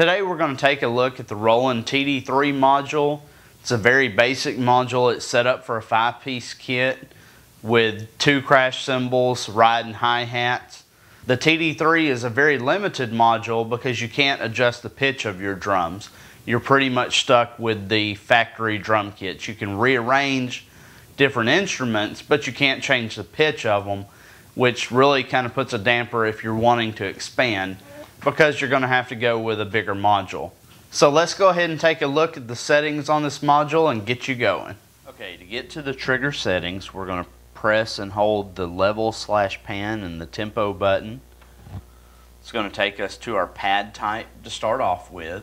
Today we're going to take a look at the Roland TD3 module. It's a very basic module. It's set up for a 5-piece kit with 2 crash cymbals, ride and hi-hats. The TD3 is a very limited module because you can't adjust the pitch of your drums. You're pretty much stuck with the factory drum kits. You can rearrange different instruments, but you can't change the pitch of them, which really kind of puts a damper if you're wanting to expand, because you're going to have to go with a bigger module. So let's go ahead and take a look at the settings on this module and get you going. Okay, to get to the trigger settings, we're going to press and hold the level/pan and the tempo button. It's going to take us to our pad type to start off with.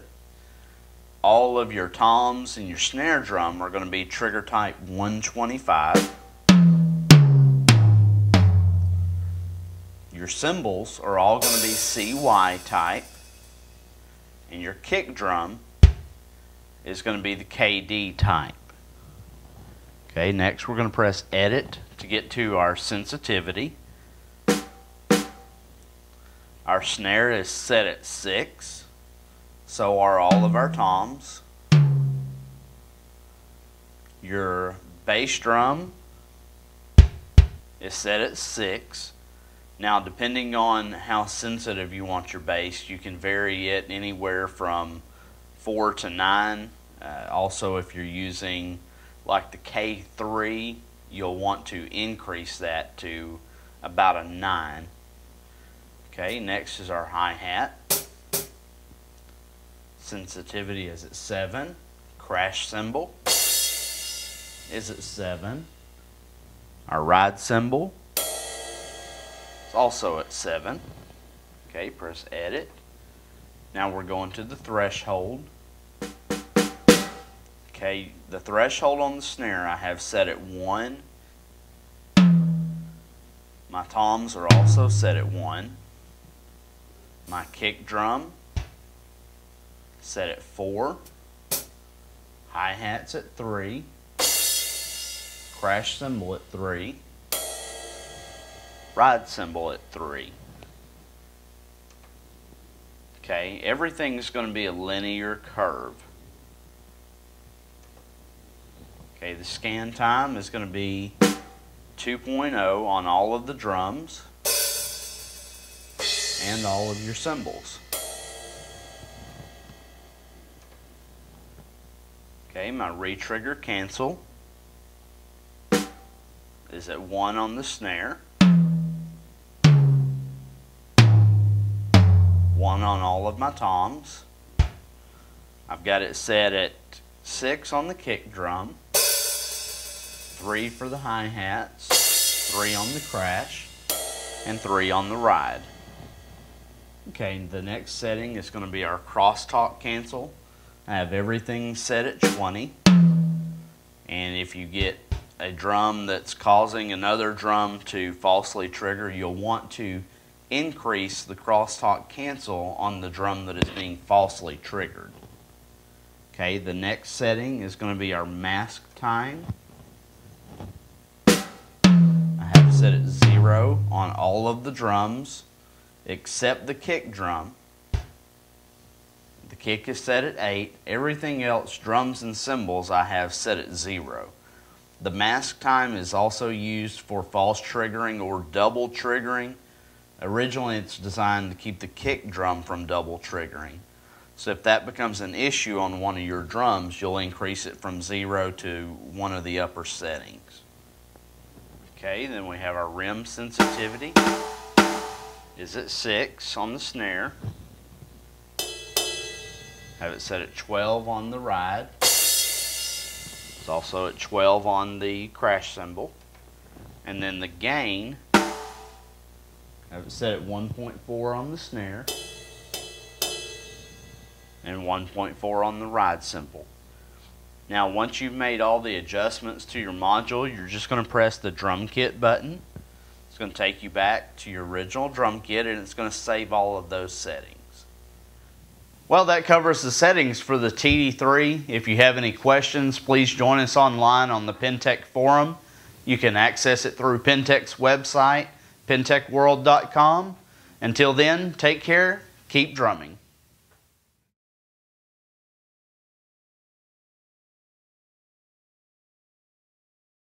All of your toms and your snare drum are going to be trigger type 125. Your cymbals are all going to be CY type, and your kick drum is going to be the KD type. Okay, next we're going to press edit to get to our sensitivity. Our snare is set at 6, so are all of our toms. Your bass drum is set at 6. Now, depending on how sensitive you want your bass, you can vary it anywhere from 4 to 9. Also, if you're using like the K3, you'll want to increase that to about a 9. Okay, next is our hi-hat. Sensitivity is at 7. Crash cymbal is at 7. Our ride cymbal is also at 7. Okay, press edit. Now we're going to the threshold. Okay, the threshold on the snare I have set at 1. My toms are also set at 1. My kick drum set at 4. Hi-hats at 3. Crash cymbal at 3. Ride cymbal at 3. Okay, everything's going to be a linear curve. Okay, the scan time is going to be 2.0 on all of the drums and all of your cymbals. Okay, my re-trigger cancel is at 1 on the snare, 1 on all of my toms. I've got it set at 6 on the kick drum, 3 for the hi-hats, 3 on the crash, and 3 on the ride. Okay, the next setting is going to be our crosstalk cancel. I have everything set at 20, and if you get a drum that's causing another drum to falsely trigger, you'll want to increase the crosstalk cancel on the drum that is being falsely triggered. Okay, the next setting is going to be our mask time. I have set at 0 on all of the drums except the kick drum. The kick is set at 8. Everything else, drums and cymbals, I have set at 0. The mask time is also used for false triggering or double triggering. Originally, it's designed to keep the kick drum from double triggering. So if that becomes an issue on one of your drums, you'll increase it from 0 to one of the upper settings. Okay, then we have our rim sensitivity is at 6 on the snare. Have it set at 12 on the ride. It's also at 12 on the crash cymbal. And then the gain, have it set at 1.4 on the snare and 1.4 on the ride cymbal. Now, once you've made all the adjustments to your module, you're just going to press the drum kit button. It's going to take you back to your original drum kit, and it's going to save all of those settings. Well, that covers the settings for the TD3. If you have any questions, please join us online on the Pintech forum. You can access it through Pintech's website, pintechworld.com. Until then, take care, keep drumming.